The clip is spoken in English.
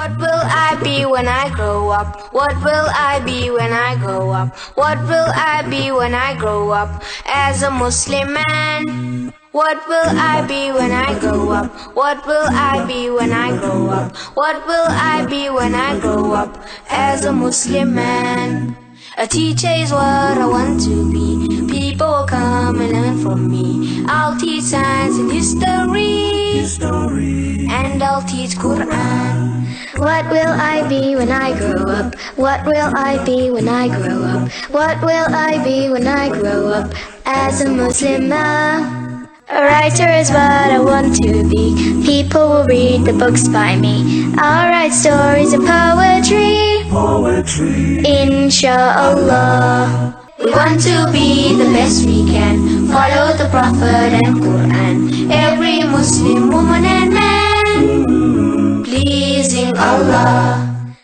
What will I be when I grow up? What will I be when I grow up? What will I be when I grow up as a Muslim man? What will I be when I grow up? What will I be when I grow up? What will I be when I grow up as a Muslim man? A teacher is what I want to be. People will come and learn from me. I'll teach science and history, and I'll teach Quran. What will I be when I grow up? What will I be when I grow up? What will I be when I grow up as a Muslimah? A writer is what I want to be. People will read the books by me. I'll write stories and poetry, Inshallah. We want to be the best we can. Follow the Prophet and Quran. Every Muslim woman and man, pleasing Allah.